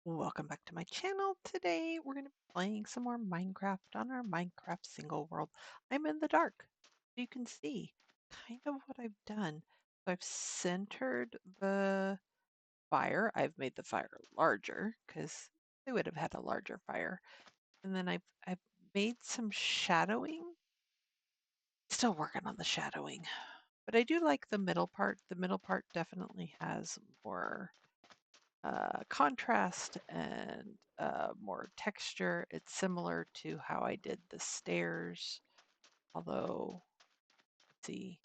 Welcome back to my channel. Today we're going to be playing some more Minecraft on our Minecraft single world. I'm in the dark. You can see kind of what I've done. So I've centered the fire. I've made the fire larger because they would have had a larger fire. And then I've made some shadowing. Still working on the shadowing. But I do like the middle part. The middle part definitely has more contrast and more texture. It's similar to how I did the stairs, although, see,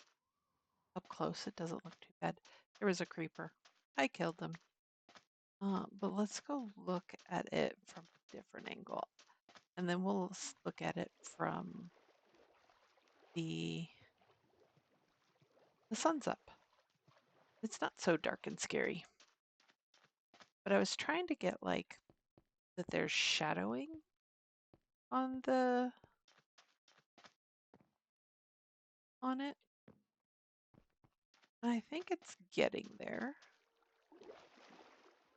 up close it doesn't look too bad. There was a creeper. I killed them. But let's go look at it from a different angle. And then we'll look at it from the sun's up. It's not so dark and scary. But I was trying to get like that there's shadowing on it. I think it's getting there.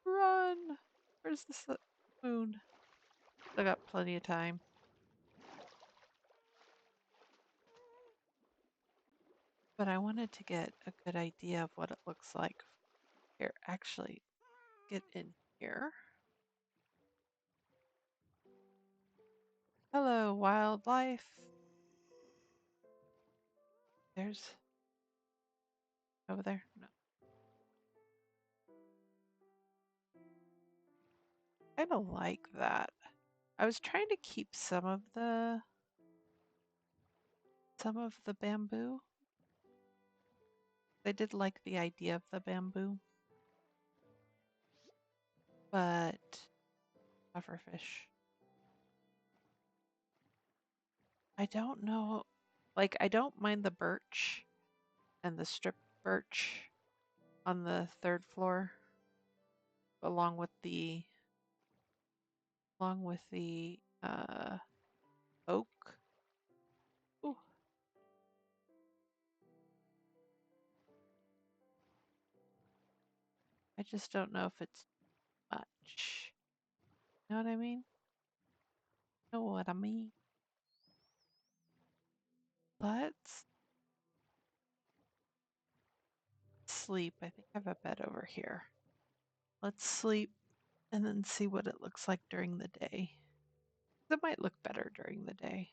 Run! Where's the moon? I got plenty of time. But I wanted to get a good idea of what it looks like. Here, actually, get in here. Hello, wildlife. There's over there. No. I don't like that. I was trying to keep some of the bamboo. I did like the idea of the bamboo. But pufferfish. I don't know. Like, I don't mind the birch and the strip birch on the third floor, along with the oak. Ooh, I just don't know if it's much. You know what I mean? Know what I mean? Let's sleep. I think I have a bed over here. Let's sleep and then see what it looks like during the day. It might look better during the day.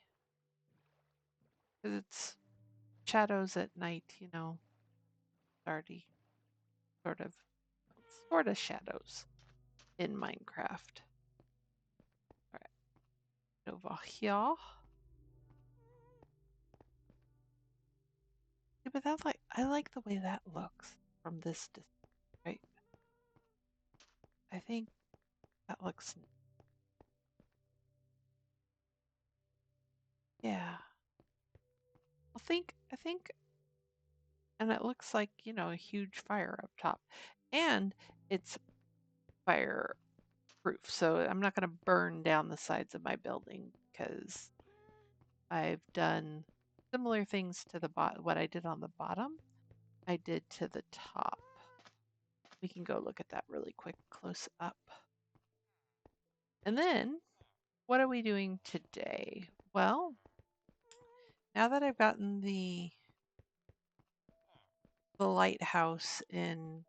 Because it's shadows at night, you know, starty, sort of, sort of shadows in Minecraft. All right, over here. Yeah, but that's like, I like the way that looks from this distance, right? I think that looks, yeah. I think, and it looks like, you know, a huge fire up top. And it's fireproof, so I'm not going to burn down the sides of my building because I've done similar things to the what I did on the bottom, I did to the top. We can go look at that really quick close up. And then, what are we doing today? Well, now that I've gotten the lighthouse in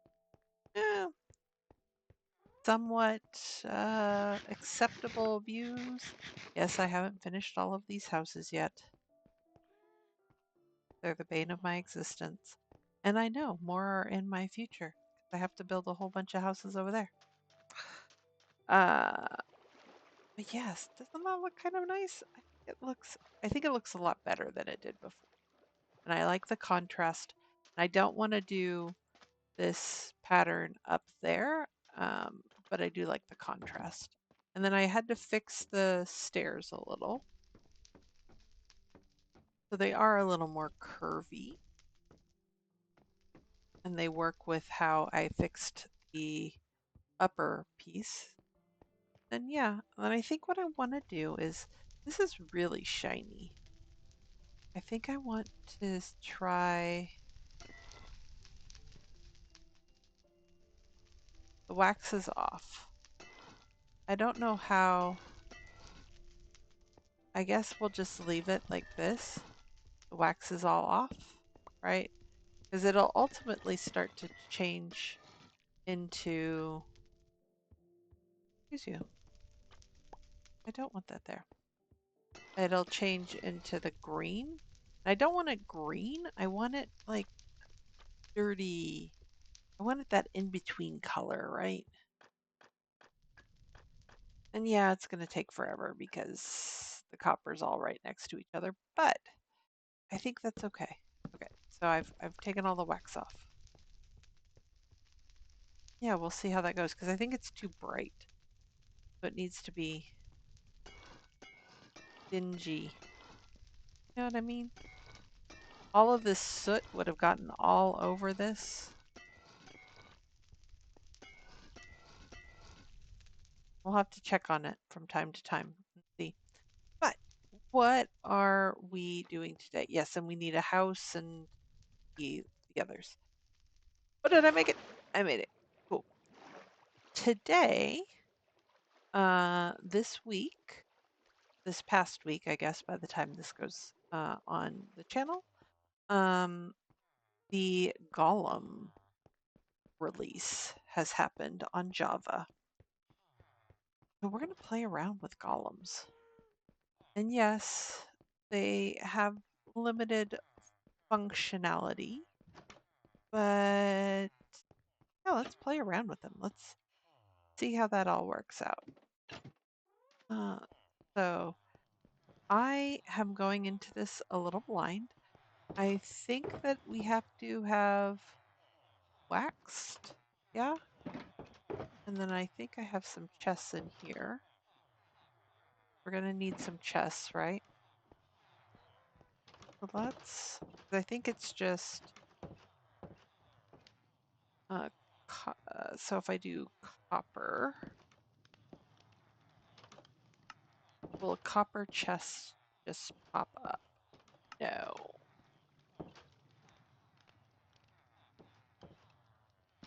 eh, somewhat acceptable views. Yes, I haven't finished all of these houses yet. They're the bane of my existence. And I know more are in my future. I have to build a whole bunch of houses over there. Uh, but yes, doesn't that look kind of nice? I think it looks a lot better than it did before. And I like the contrast. I don't want to do this pattern up there, but I do like the contrast. And then I had to fix the stairs a little. So they are a little more curvy. And they work with how I fixed the upper piece. And yeah, and I think what I want to do is, this is really shiny. I think I want to try, the wax is off. I don't know how. I guess we'll just leave it like this. The wax is all off, right? Because it'll ultimately start to change into, excuse you, I don't want that there. It'll change into the green. I don't want it green. I want it like dirty. I want it that in-between color, right? And yeah, it's going to take forever because the copper's all right next to each other, but I think that's okay. Okay, so I've taken all the wax off. Yeah, we'll see how that goes because I think it's too bright. So it needs to be dingy. You know what I mean? All of this soot would have gotten all over this. We'll have to check on it from time to time and see. But what are we doing today? Yes, and we need a house and the others. What did I make it? I made it. Cool. Today, this past week, I guess by the time this goes on the channel, the Golem release has happened on Java. So we're going to play around with golems. And yes, they have limited functionality, but yeah, let's play around with them. Let's see how that all works out. So I am going into this a little blind. I think that we have to have waxed, yeah? And then I think I have some chests in here. We're gonna need some chests, right? So I think it's just, so if I do copper, will a copper chest just pop up? No.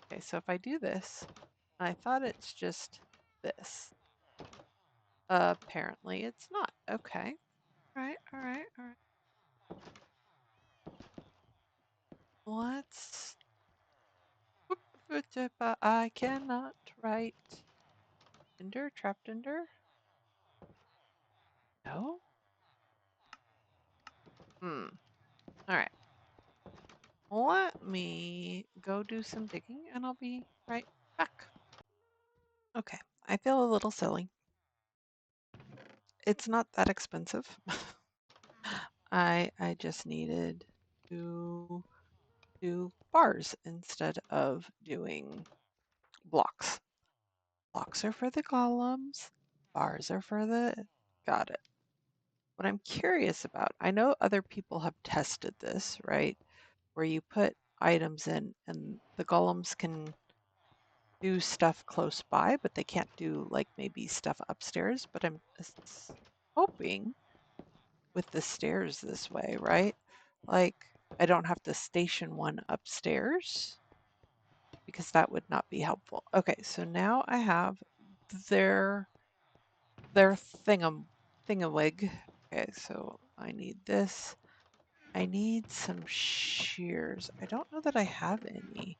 Okay, so if I do this, I thought it's just this. Apparently it's not. Okay. All right, all right, all right. Let's. I cannot write. Ender, trapped ender? No? Hmm. All right. Let me go do some digging and I'll be right back. Okay. I feel a little silly. It's not that expensive. I just needed to do bars instead of doing blocks. Blocks are for the golems, bars are for the. Got it. What I'm curious about, I know other people have tested this, right? Where you put items in and the golems can do stuff close by, but they can't do like maybe stuff upstairs. But I'm hoping with the stairs this way, right? Like I don't have to station one upstairs because that would not be helpful. Okay, so now I have their thingamwig. Okay, so I need this. I need some shears. I don't know that I have any.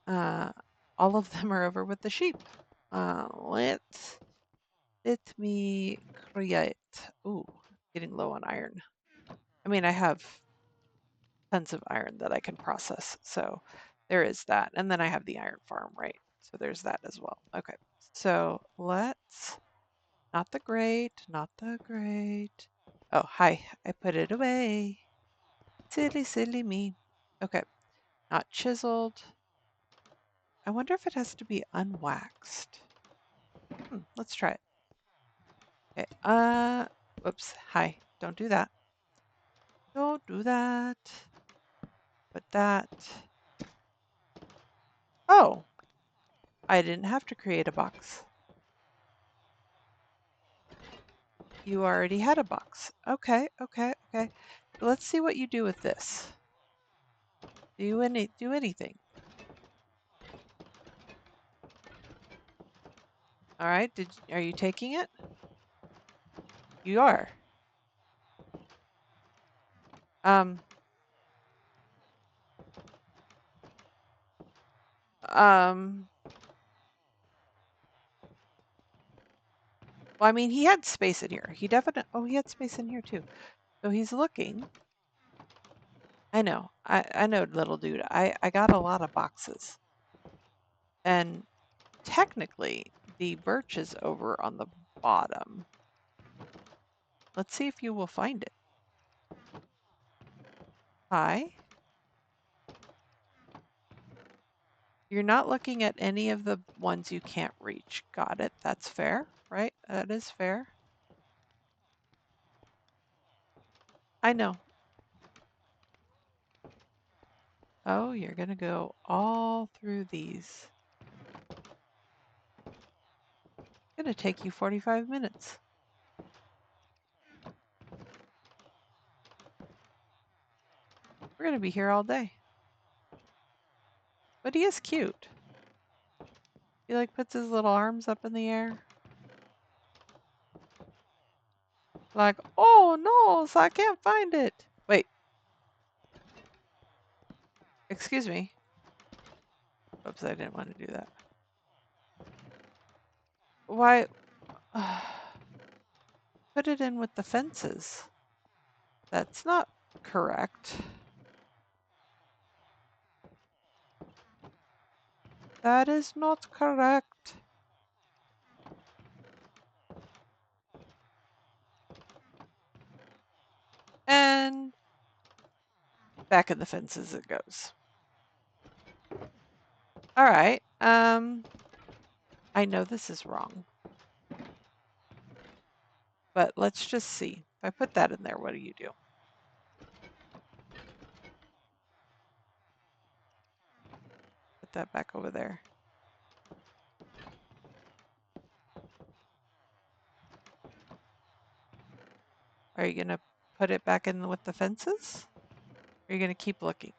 Uh, all of them are over with the sheep. Let me create. Ooh, getting low on iron. I mean, I have tons of iron that I can process, so there is that. And then I have the iron farm, right? So there's that as well. Okay, so let's. Not the great, not the great. Oh, hi, I put it away. Silly, silly me. Okay, not chiseled. I wonder if it has to be unwaxed. Let's try it. Okay, whoops, hi, don't do that. Don't do that. Put that. Oh, I didn't have to create a box. You already had a box. Okay, okay, okay. Let's see what you do with this. Do anything. All right. Are you taking it? You are. Um, um, well, I mean, he had space in here. He definitely, oh, he had space in here too. So he's looking. I know. I know, little dude. I got a lot of boxes. And technically, the birch is over on the bottom. Let's see if you will find it. Hi. You're not looking at any of the ones you can't reach. Got it. That's fair, right? That is fair. I know. Oh, you're going to go all through these. It's going to take you 45 minutes. We're going to be here all day. But he is cute. He like puts his little arms up in the air. Like, oh no, so I can't find it. Wait, excuse me. Oops, I didn't want to do that. Why? Put it in with the fences. That's not correct. That is not correct. And back in the fences it goes. All right. I know this is wrong, but let's just see. If I put that in there, what do you do? Put that back over there. Are you going to put it back in with the fences? Or are you going to keep looking?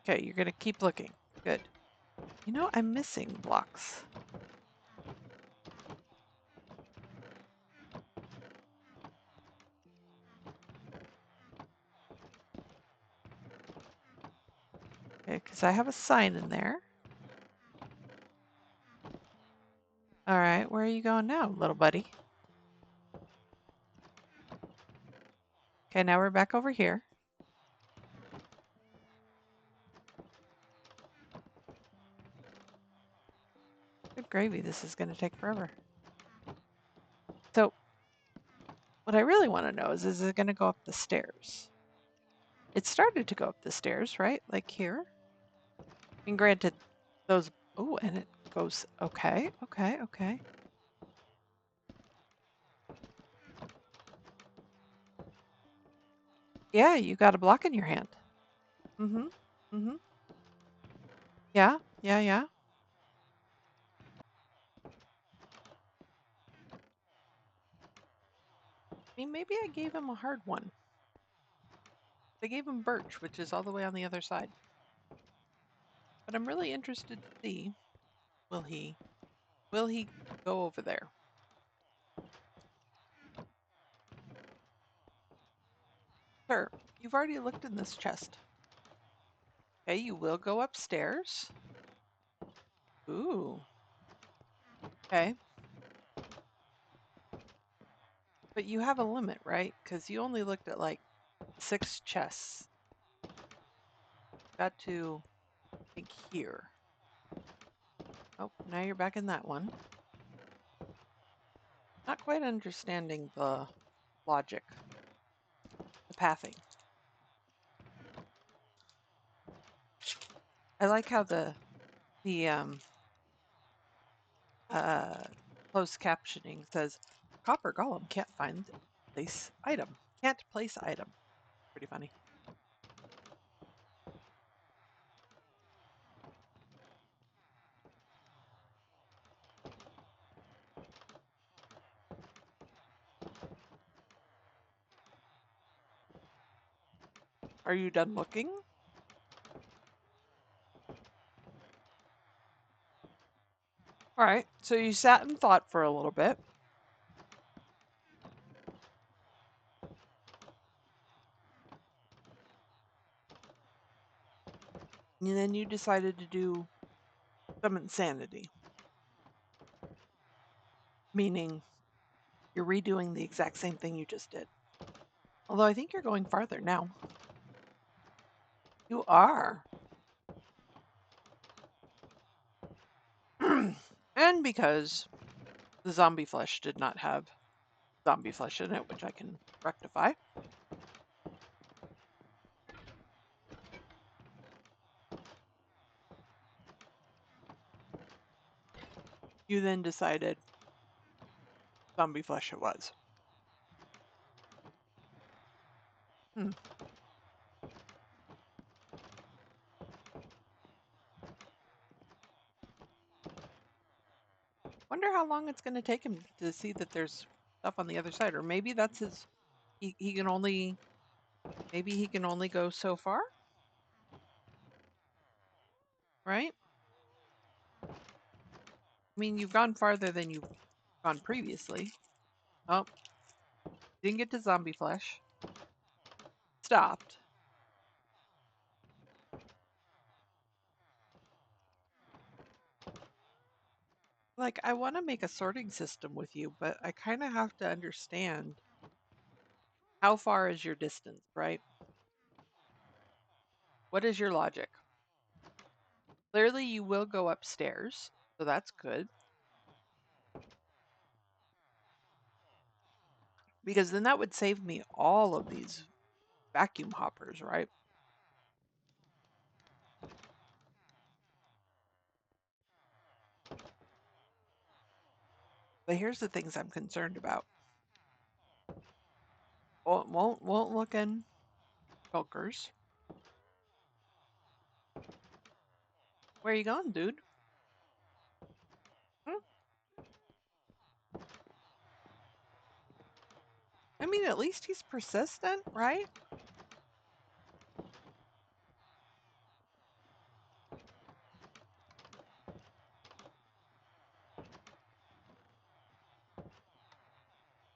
Okay, you're going to keep looking. Good. You know, I'm missing blocks. Okay, because I have a sign in there. All right, where are you going now, little buddy? Okay, now we're back over here. Good gravy, this is going to take forever. So, what I really want to know is it going to go up the stairs? It started to go up the stairs, right? Like here. And granted, those, oh, and it goes, okay, okay, okay. Yeah, you got a block in your hand. Mm-hmm, mm-hmm. Yeah, yeah, yeah. I mean, maybe I gave him a hard one. I gave him birch, which is all the way on the other side. But I'm really interested to see, will he go over there? Sir, you've already looked in this chest. Okay, you will go upstairs. Ooh. Okay. But you have a limit, right? Because you only looked at like 6 chests. Got to think here. Oh, now you're back in that one. Not quite understanding the logic, the pathing. I like how the uh, closed captioning says, "Copper Golem can't find place item. Can't place item." Pretty funny. Are you done looking? All right, so you sat and thought for a little bit. And then you decided to do some insanity, meaning you're redoing the exact same thing you just did. Although I think you're going farther now. You are. And because the zombie flesh did not have zombie flesh in it, which I can rectify, you then decided zombie flesh it was. Hmm. Wonder how long it's going to take him to see that there's stuff on the other side, or maybe that's his. He can only maybe he can only go so far, right? I mean, you've gone farther than you've gone previously. Oh, didn't get to zombie flesh. Stopped. Like, I want to make a sorting system with you, but I kind of have to understand how far is your distance, right? What is your logic? Clearly, you will go upstairs, so that's good. Because then that would save me all of these vacuum hoppers, right? But here's the things I'm concerned about. Won't look in Shulkers. Where you going, dude? Hmm? I mean, at least he's persistent, right?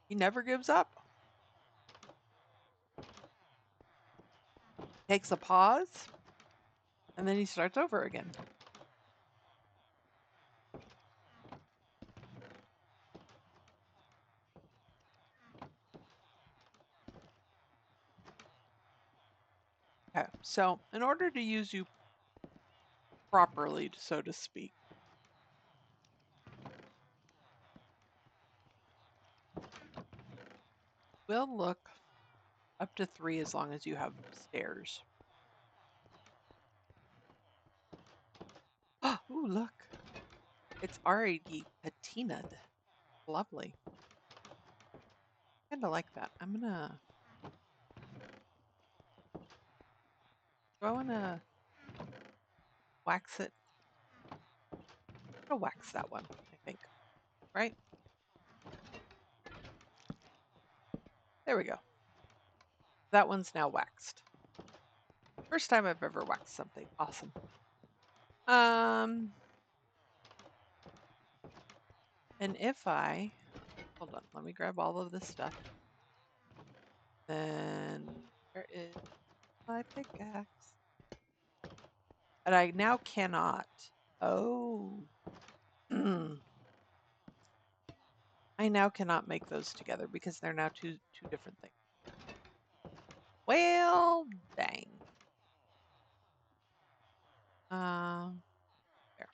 He never gives up. Takes a pause, and then he starts over again. Okay, so in order to use you properly, so to speak, we'll look up to 3 as long as you have stairs. Ooh, look. It's already patinaed. Lovely. Kind of like that. I'm gonna wax it. I'm gonna wax that one, I think. Right? There we go. That one's now waxed. First time I've ever waxed something. Awesome. Um, and if I hold on, let me grab all of this stuff. Then where is my pickaxe? And I now cannot. Oh. I now cannot make those together because they're now two different things. Well, dang. There.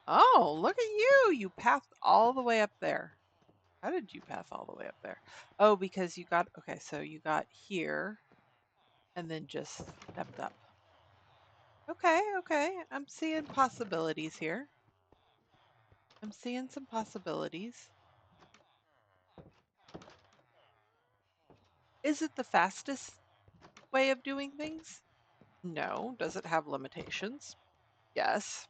Oh, look at you! You pathed all the way up there. How did you path all the way up there? Oh, because you got okay. So you got here, and then just stepped up. Okay, okay. I'm seeing possibilities here. I'm seeing some possibilities. Is it the fastest way of doing things? No. Does it have limitations? Yes.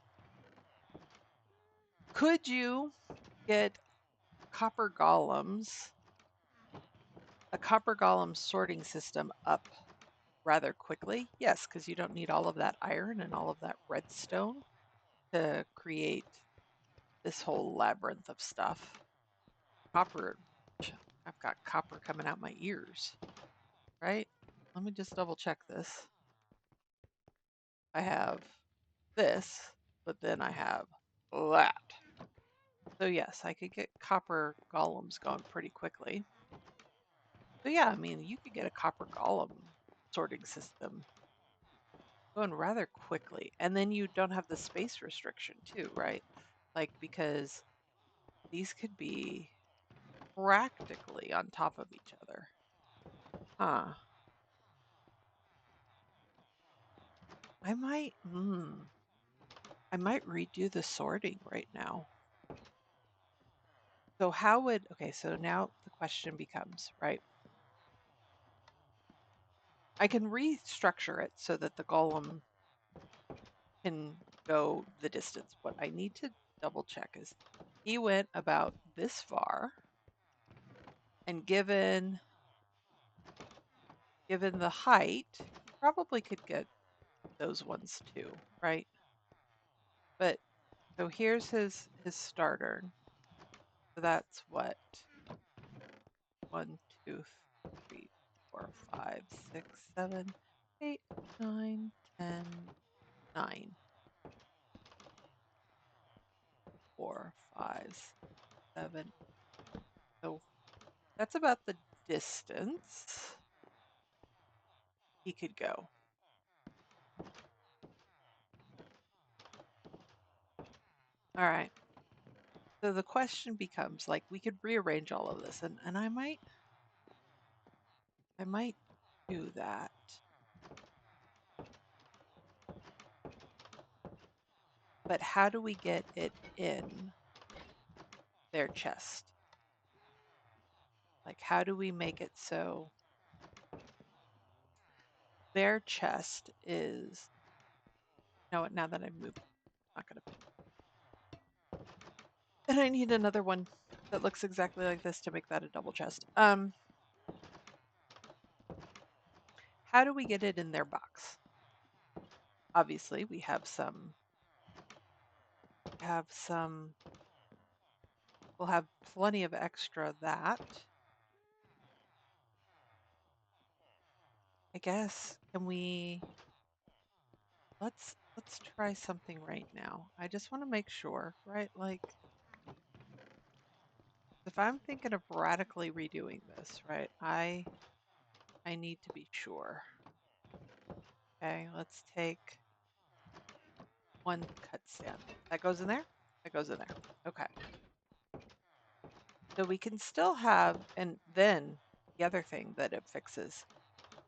Could you get copper golems, a copper golem sorting system up rather quickly? Yes, because you don't need all of that iron and all of that redstone to create this whole labyrinth of stuff. Copper, I've got copper coming out my ears, right? Let me just double check this. I have this, but then I have that. So yes, I could get copper golems going pretty quickly. So yeah, I mean, you could get a copper golem sorting system going rather quickly. And then you don't have the space restriction too, right? Like, because these could be practically on top of each other. Huh. I might, I might redo the sorting right now. So how would, okay, so now the question becomes, right? I can restructure it so that the golem can go the distance. What I need to double check is he went about this far, and given the height, he probably could get those ones too, right? But so here's his starter. So that's what 1, 2, 3, 4, 5, 6, 7, 8, 9, 10, 9. 4, 5, 7. So that's about the distance he could go. All right. So the question becomes, like, we could rearrange all of this, and I might do that. But how do we get it in their chest? Like, how do we make it so their chest is, no, now that I've moved, not gonna, and I need another one that looks exactly like this to make that a double chest. How do we get it in their box? Obviously, we have some, we'll have plenty of extra that. I guess, can we, let's try something right now. I just want to make sure, right? Like, if I'm thinking of radically redoing this, right? I need to be sure. Okay, let's take one cut stand. That goes in there? That goes in there. Okay. So we can still have, and then the other thing that it fixes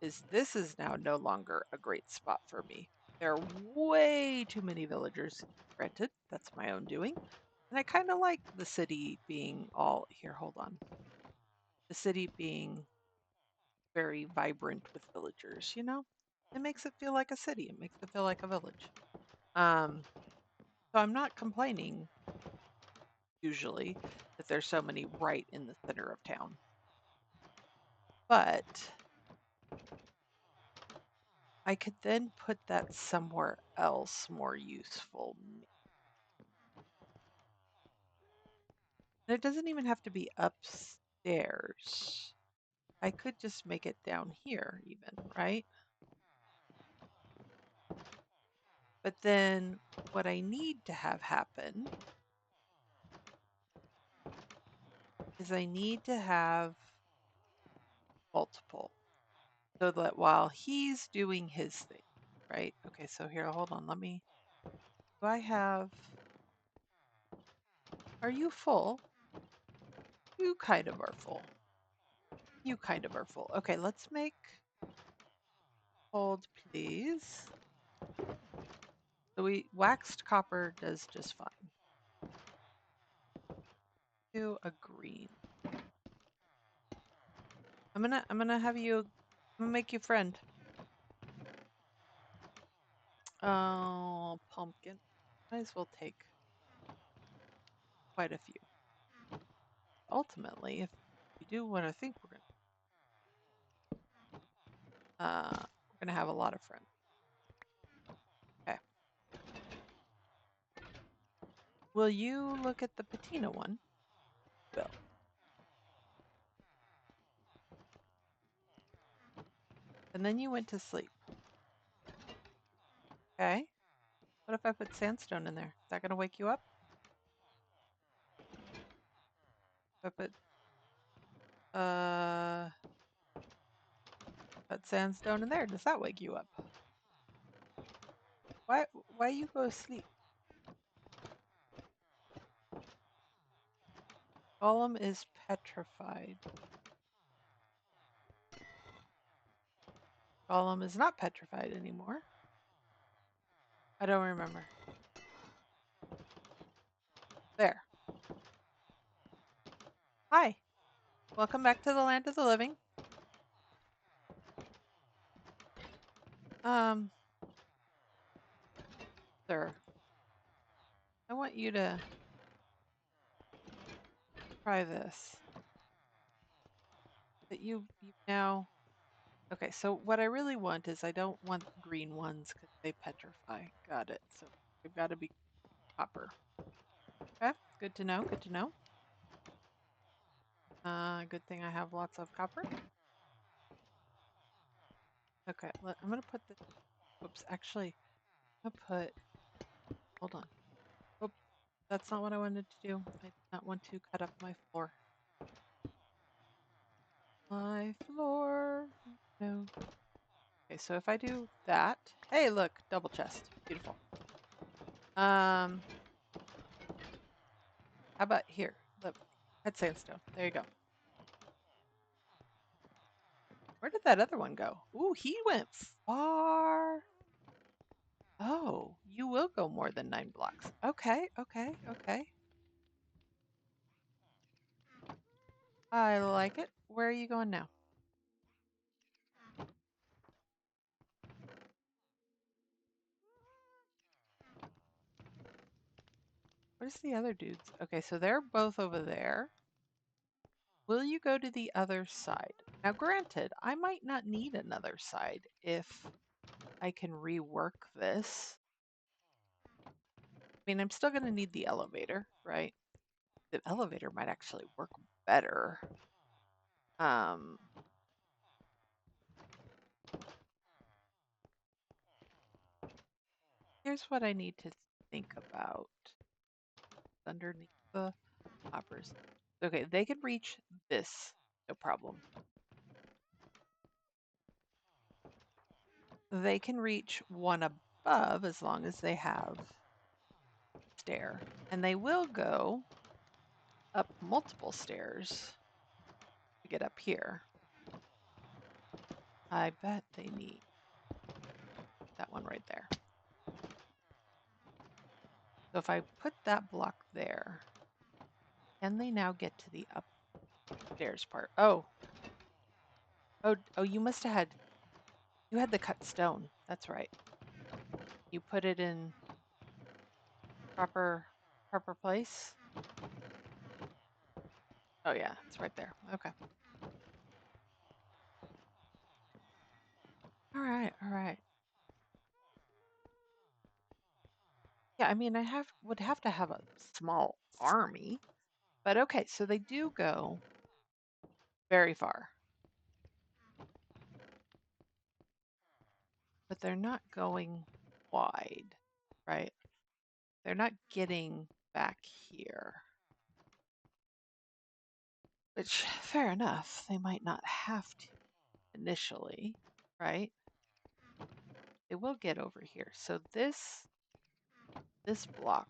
is this is now no longer a great spot for me. There are way too many villagers. Granted, that's my own doing. And I kind of like the city being all, here, hold on. The city being very vibrant with villagers, you know? It makes it feel like a city. It makes it feel like a village. So I'm not complaining usually that there's so many right in the center of town. But I could then put that somewhere else more useful. And it doesn't even have to be upstairs. I could just make it down here even, right? But then what I need to have happen is I need to have multiple so that while he's doing his thing, right? Okay, so here, hold on. Let me, do I have, are you full? You kind of are full. You kind of are full. Okay, let's make, hold please. So waxed copper does just fine. Do a green. I'm gonna have you, I'm gonna make you friend. Oh, pumpkin. Might as well take quite a few. Ultimately, if you do what I think we're gonna have a lot of friends. Okay. Will you look at the patina one? Will. And then you went to sleep. Okay. What if I put sandstone in there? Is that going to wake you up? If I put sandstone in there, does that wake you up? Why you go to sleep? Golem is petrified. Golem is not petrified anymore. I don't remember. There. Hi. Welcome back to the land of the living. Sir, I want you to try this. That you now. Okay, so what I really want is I don't want green ones because they petrify. Got it. So they've got to be copper. Okay, good to know. Good to know. Good thing I have lots of copper. Okay, I'm gonna put this. Oops, actually, I'm gonna put. Hold on. Oh, that's not what I wanted to do. I did not want to cut up my floor. My floor. No. Okay, so if I do that, hey, look, double chest, beautiful. How about here? Look, head sandstone. There you go. Where did that other one go? Ooh, he went far. Oh, you will go more than 9 blocks. Okay, okay, okay. I like it. Where are you going now? Where's the other dudes? Okay, so they're both over there. Will you go to the other side? Now, granted, I might not need another side if I can rework this. I mean, I'm still going to need the elevator, right? The elevator might actually work better. Um, Here's what I need to think about underneath the hoppers. Okay, they can reach this, no problem. They can reach one above as long as they have stair. And they will go up multiple stairs to get up here. I bet they need that one right there. So if I put that block there, can they now get to the upstairs part? Oh, you must have had, you had the cut stone. That's right. You put it in proper place. Oh yeah, it's right there. Okay. All right, all right. Yeah, I mean, would have to have a small army, but okay. So they do go very far, but they're not going wide, right? They're not getting back here, which fair enough. They might not have to initially, right? They will get over here. So this block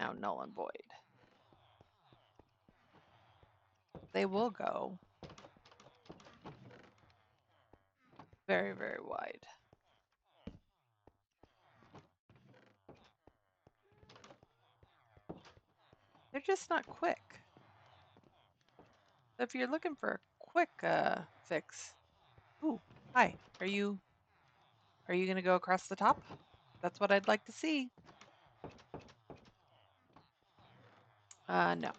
now null and void. They will go very, very wide. They're just not quick. So if you're looking for a quick fix, ooh, hi. Are you gonna go across the top? That's what I'd like to see. No.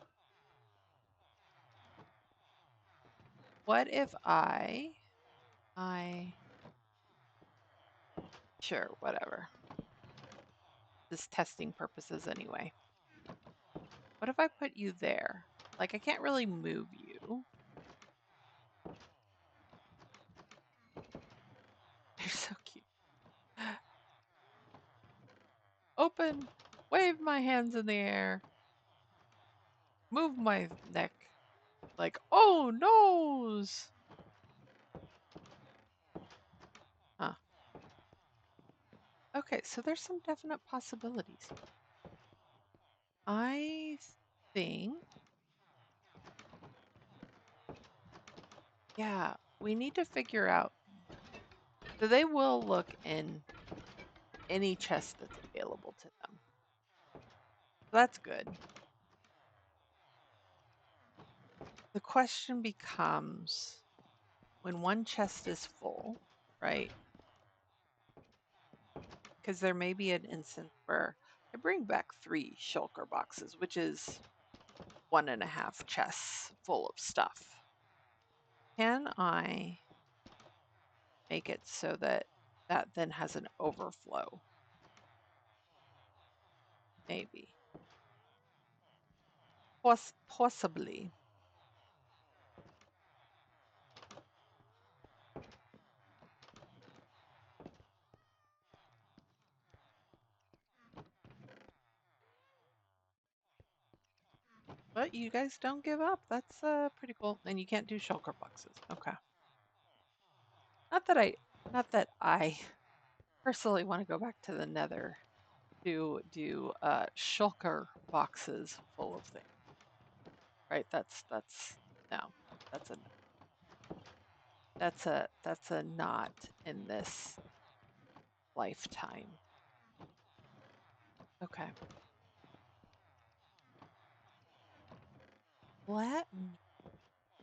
What if I sure, whatever. this testing purposes anyway. What if I put you there? Like, I can't really move you. You're so cute. Open, wave my hands in the air, move my neck. Like, oh, nose! Huh. Okay, so there's some definite possibilities. I think, yeah, we need to figure out. So they will look in any chest that's available to them. So that's good. The question becomes when one chest is full, right? Because there may be an instance where I bring back 3 shulker boxes, which is 1.5 chests full of stuff. Can I make it so that that then has an overflow? Maybe. Possibly. But you guys don't give up. That's pretty cool. And you can't do shulker boxes. Okay. Not that I, not that I personally want to go back to the Nether to do shulker boxes full of things. Right? That's no. That's a that's a not in this lifetime. Okay. Let me,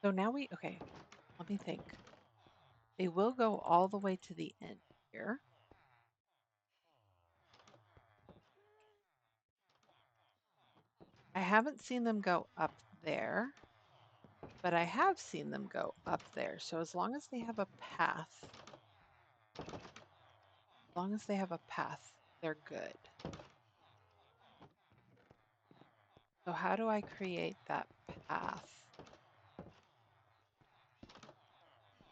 so now okay, let me think. They will go all the way to the end here. I haven't seen them go up there, but I have seen them go up there. So as long as they have a path, they're good. So how do I create that path?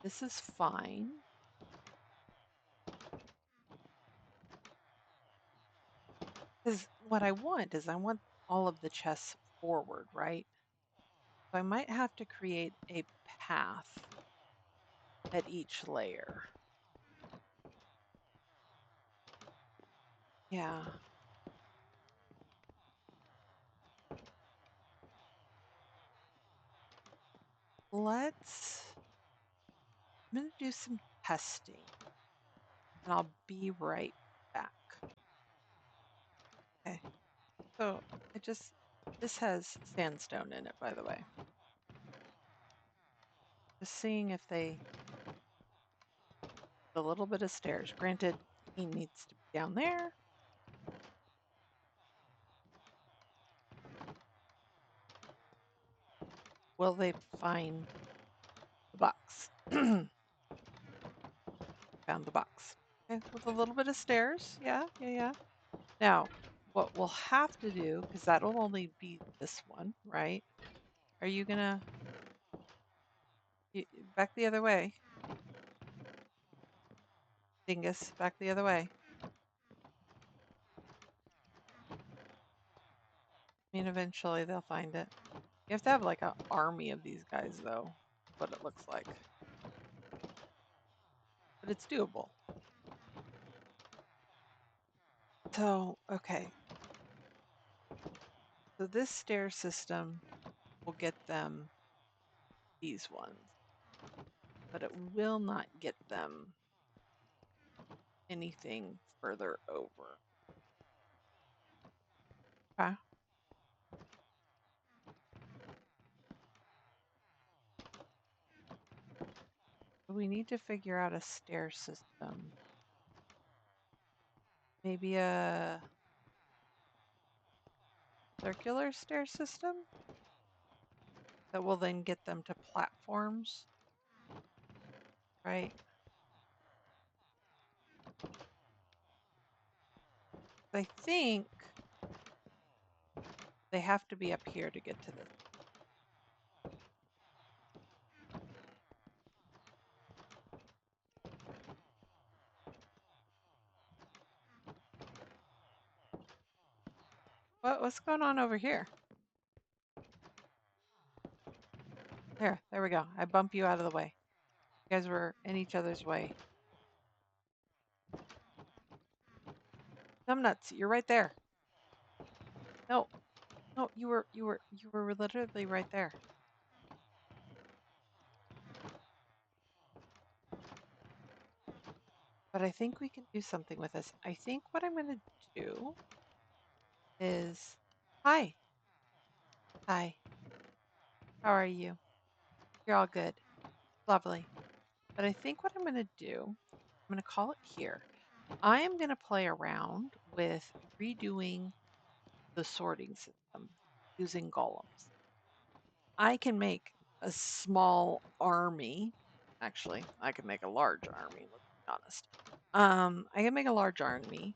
This is fine. Because what I want is I want all of the chests forward, right? So I might have to create a path at each layer. Yeah. I'm going to do some testing and I'll be right back. Okay. So this has sandstone in it, by the way. Just seeing if a little bit of stairs. Granted, he needs to be down there. Will they find the box? Found the box. Okay, with a little bit of stairs. Yeah, yeah, yeah. Now, what we'll have to do, because that'll only be this one, right? Are you gonna back the other way? Dingus, back the other way. I mean, eventually they'll find it. You have to have like an army of these guys, though, what it looks like. But it's doable. So, okay. So this stair system will get them these ones, but it will not get them anything further over. Okay. We need to figure out a stair system. Maybe a circular stair system that will then get them to platforms, right? I think they have to be up here to get to this. What's going on over here? There we go. I bump you out of the way. You guys were in each other's way. Numbnuts, you're right there. No, no, you were literally right there. But I think we can do something with this. I think what I'm gonna do is, hi, hi, how are you? You're all good, lovely. But I think what I'm gonna do, I'm gonna call it here. I am gonna play around with redoing the sorting system using golems. I can make a small army. Actually, I can make a large army, let's be honest. I can make a large army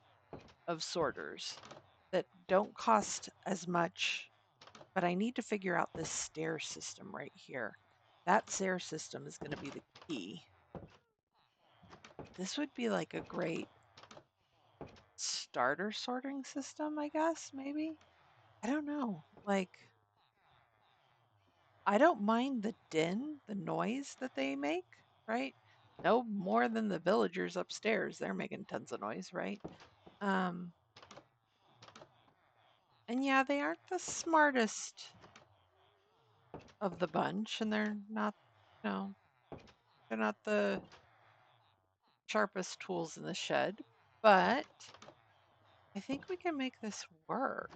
of sorters that don't cost as much, but I need to figure out this stair system right here. That stair system is going to be the key. This would be like a great starter sorting system, I guess, maybe. I don't know. Like, I don't mind the din, the noise that they make, right? No more than the villagers upstairs. They're making tons of noise, right? Um, and yeah, they aren't the smartest of the bunch, and they're not, no, they're not the sharpest tools in the shed, but I think we can make this work.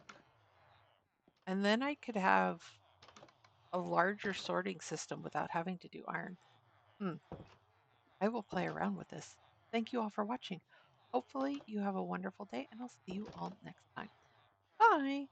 And then I could have a larger sorting system without having to do iron. Hmm. I will play around with this. Thank you all for watching. Hopefully, you have a wonderful day, and I'll see you all next time. Bye.